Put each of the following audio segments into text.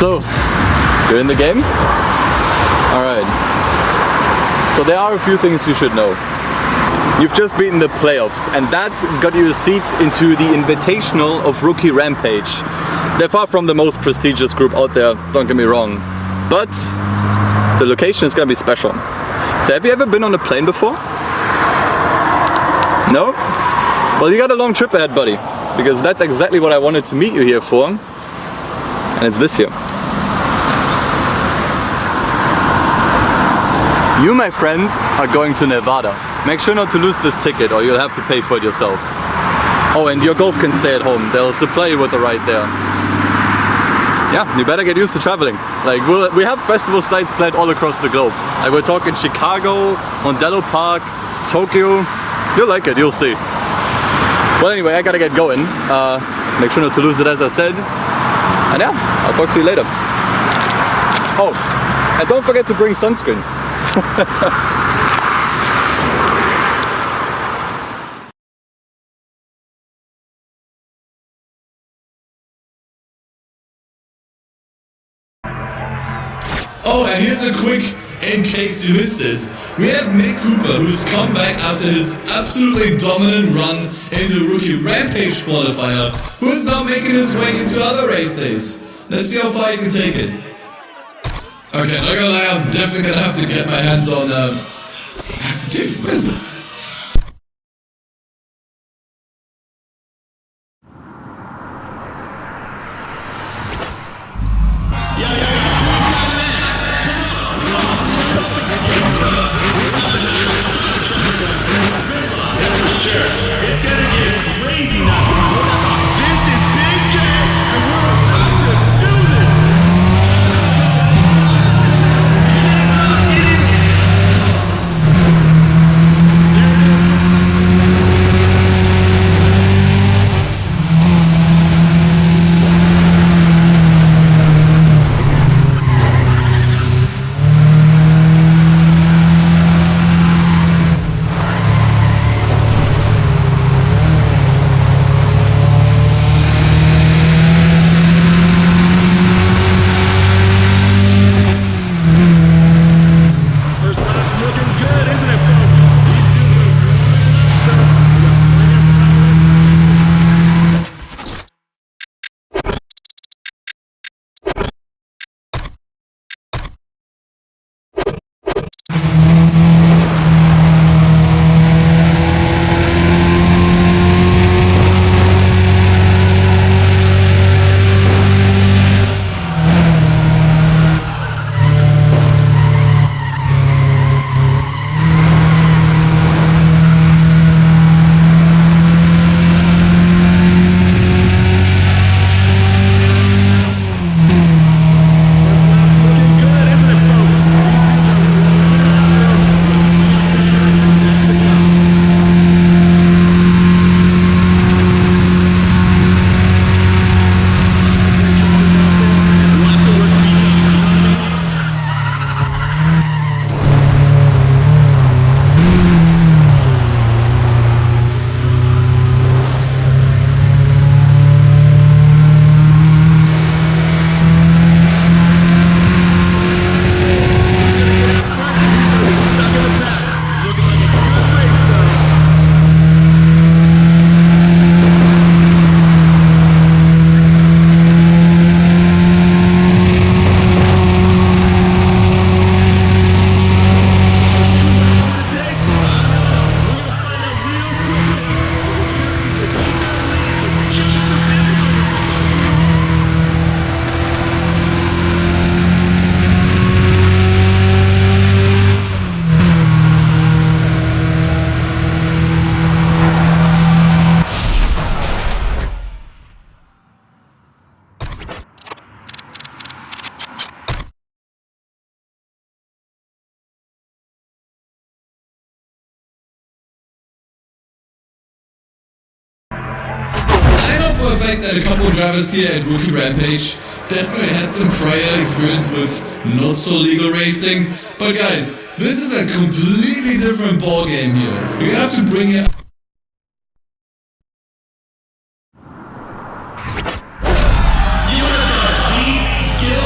So, you're in the game? Alright. So there are a few things you should know. You've just beaten the playoffs, and that got you a seat into the Invitational of Rookie Rampage. They're far from the most prestigious group out there, don't get me wrong. But the location is gonna be special. So have you ever been on a plane before? No? Well, you got a long trip ahead, buddy. Because that's exactly what I wanted to meet you here for. And it's this here. You, my friend, are going to Nevada. Make sure not to lose this ticket or you'll have to pay for it yourself. Oh, and your golf can stay at home. They'll supply you with a ride there. Yeah, you better get used to traveling. Like, we have festival sites planned all across the globe. Like, we're talking Chicago, Mondello Park, Tokyo. You'll like it, you'll see. Well, anyway, I gotta get going. Make sure not to lose it, as I said. And yeah, I'll talk to you later. Oh, and don't forget to bring sunscreen. Oh, and here's a quick, in case you missed it. We have Nick Cooper, who's come back after his absolutely dominant run in the Rookie Rampage qualifier, who is now making his way into other race days. Let's see how far he can take it. Okay, not gonna lie, I'm definitely gonna have to get my hands on, dude, where's it? For the fact that a couple of drivers here at Rookie Rampage definitely had some prior experience with not so legal racing, but guys, this is a completely different ball game here. You're gonna have to bring it. You want to speed, skill,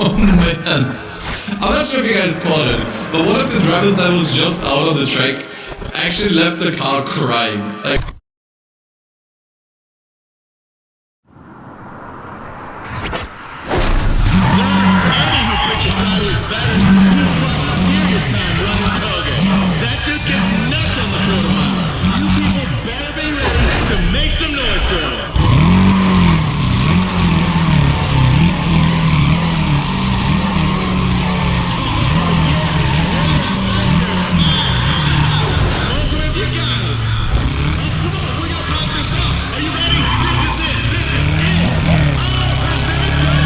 Oh man. I'm not sure if you guys caught it, but one of the drivers that was just out on the track actually left the car crying. Like, that dude gets nuts on the quarter mile. You people better be ready to make some noise for him. Smoke him if you got him. Oh, come on, we're gonna pop this up. Are you ready? This is it. This is it.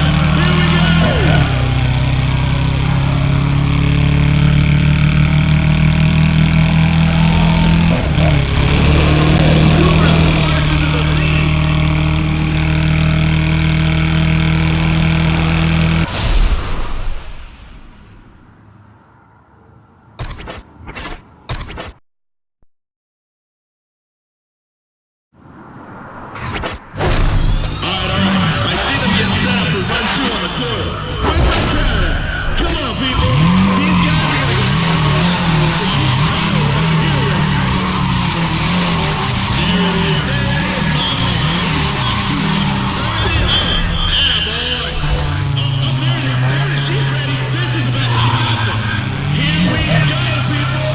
Oh, here we go. I see them getting set up for run two on the quarter. Where's my crowd at? Come on, people. These guys are gonna There it is. There it is, mama. Attaboy. Oh, there it is. There it is. She's ready. This is about to happen. Here we go, people.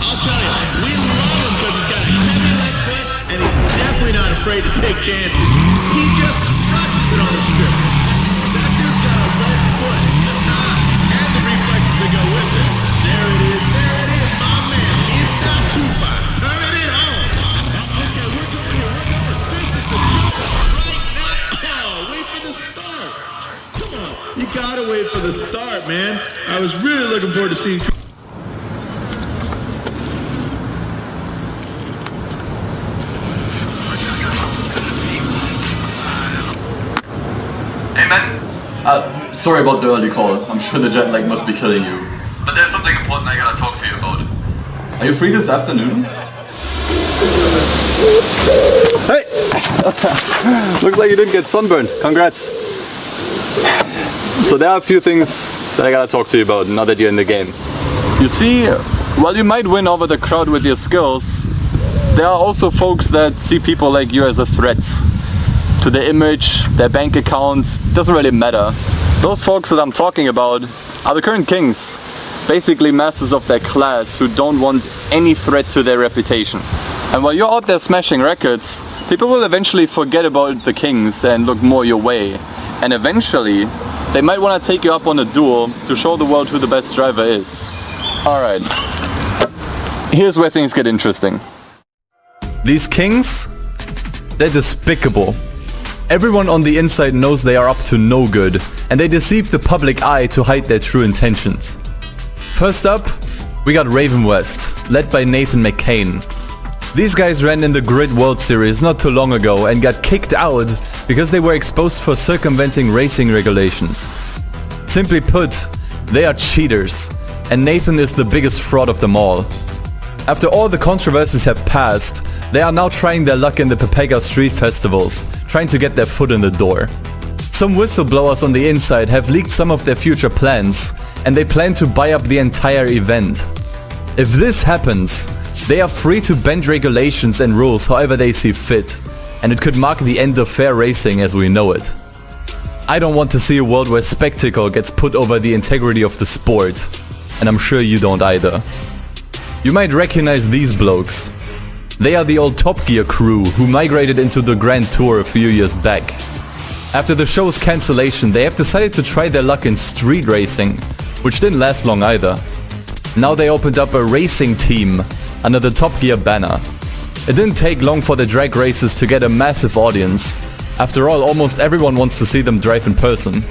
I'll tell you, we love him because he's got a heavy leg foot and he's definitely not afraid to take chances. He just crushes it on the strip. That dude's got a red foot, and the reflexes that go with it. There it is, my man. It's not too far. Turn it on. Okay, we're going here, we're going. This is the jump right now. Oh, wait for the start. Come on, you gotta wait for the start, man. I was really looking forward to seeing. Hey man, sorry about the early call. I'm sure the jet lag must be killing you. But there's something important I gotta talk to you about. Are you free this afternoon? Hey! Looks like you didn't get sunburned. Congrats. So there are a few things that I gotta talk to you about now that you're in the game. You see, while you might win over the crowd with your skills, there are also folks that see people like you as a threat. To their image, their bank account, doesn't really matter. Those folks that I'm talking about are the current kings. Basically masters of their class who don't want any threat to their reputation. And while you're out there smashing records, people will eventually forget about the kings and look more your way. And eventually, they might want to take you up on a duel to show the world who the best driver is. Alright, here's where things get interesting. These kings, they're despicable. Everyone on the inside knows they are up to no good, and they deceive the public eye to hide their true intentions. First up, we got Raven West, led by Nathan McCain. These guys ran in the Grid World Series not too long ago and got kicked out because they were exposed for circumventing racing regulations. Simply put, they are cheaters, and Nathan is the biggest fraud of them all. After all the controversies have passed, they are now trying their luck in the Pepega street festivals, trying to get their foot in the door. Some whistleblowers on the inside have leaked some of their future plans, and they plan to buy up the entire event. If this happens, they are free to bend regulations and rules however they see fit, and it could mark the end of fair racing as we know it. I don't want to see a world where spectacle gets put over the integrity of the sport, and I'm sure you don't either. You might recognize these blokes. They are the old Top Gear crew who migrated into the Grand Tour a few years back. After the show's cancellation, they have decided to try their luck in street racing, which didn't last long either. Now they opened up a racing team under the Top Gear banner. It didn't take long for the drag races to get a massive audience. After all, almost everyone wants to see them drive in person.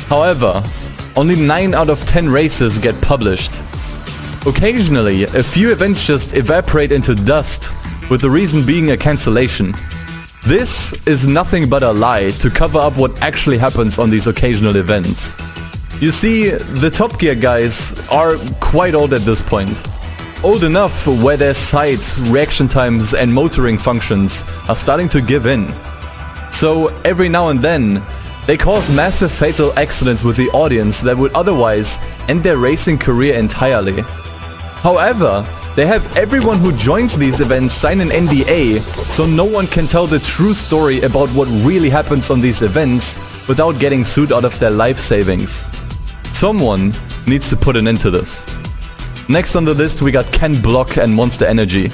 However, only 9 out of 10 races get published. Occasionally, a few events just evaporate into dust, with the reason being a cancellation. This is nothing but a lie to cover up what actually happens on these occasional events. You see, the Top Gear guys are quite old at this point. Old enough where their sight, reaction times and motoring functions are starting to give in. So every now and then, they cause massive fatal accidents with the audience that would otherwise end their racing career entirely. However, they have everyone who joins these events sign an NDA, so no one can tell the true story about what really happens on these events without getting sued out of their life savings. Someone needs to put an end to this. Next on the list we got Ken Block and Monster Energy.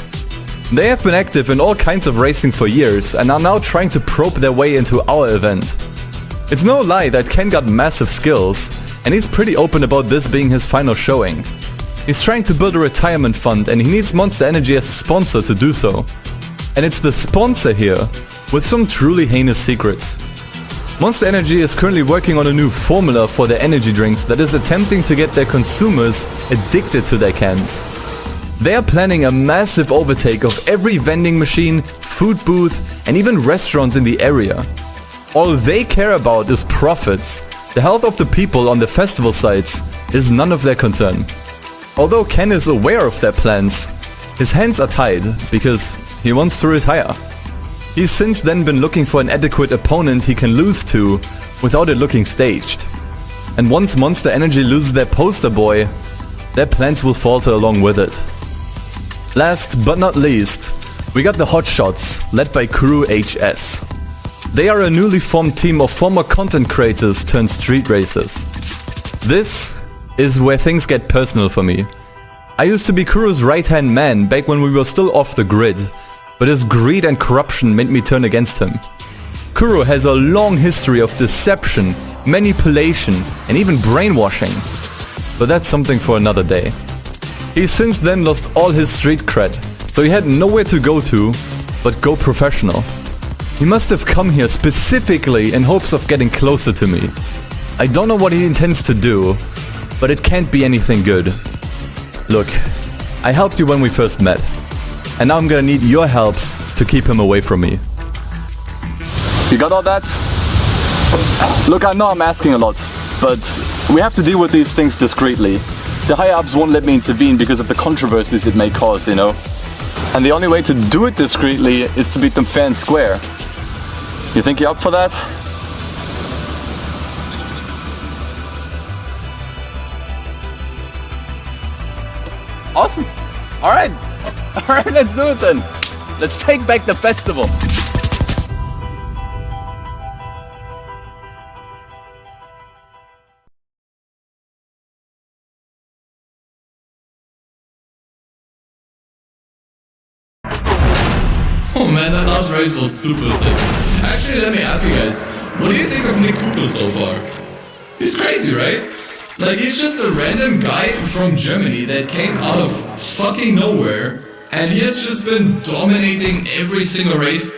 They have been active in all kinds of racing for years and are now trying to probe their way into our event. It's no lie that Ken got massive skills, and he's pretty open about this being his final showing. He's trying to build a retirement fund and he needs Monster Energy as a sponsor to do so. And it's the sponsor here with some truly heinous secrets. Monster Energy is currently working on a new formula for their energy drinks that is attempting to get their consumers addicted to their cans. They are planning a massive overtake of every vending machine, food booth and even restaurants in the area. All they care about is profits. The health of the people on the festival sites is none of their concern. Although Ken is aware of their plans, his hands are tied because he wants to retire. He's since then been looking for an adequate opponent he can lose to without it looking staged. And once Monster Energy loses their poster boy, their plans will falter along with it. Last but not least, we got the Hotshots, led by Crew HS. They are a newly formed team of former content creators turned street racers. This is where things get personal for me. I used to be Kuro's right-hand man back when we were still off the grid, but his greed and corruption made me turn against him. Kuro has a long history of deception, manipulation, and even brainwashing. But that's something for another day. He's since then lost all his street cred, so he had nowhere to go to but go professional. He must have come here specifically in hopes of getting closer to me. I don't know what he intends to do, but it can't be anything good. Look, I helped you when we first met, and now I'm gonna need your help to keep him away from me. You got all that? Look, I know I'm asking a lot, but we have to deal with these things discreetly. The higher-ups won't let me intervene because of the controversies it may cause, you know? And the only way to do it discreetly is to beat them fair and square. You think you're up for that? Awesome! Alright, let's do it then! Let's take back the festival! Oh man, that last race was super sick. Actually, let me ask you guys, what do you think of Nick Cooper so far? He's crazy, right? Like, he's just a random guy from Germany that came out of fucking nowhere, and he has just been dominating every single race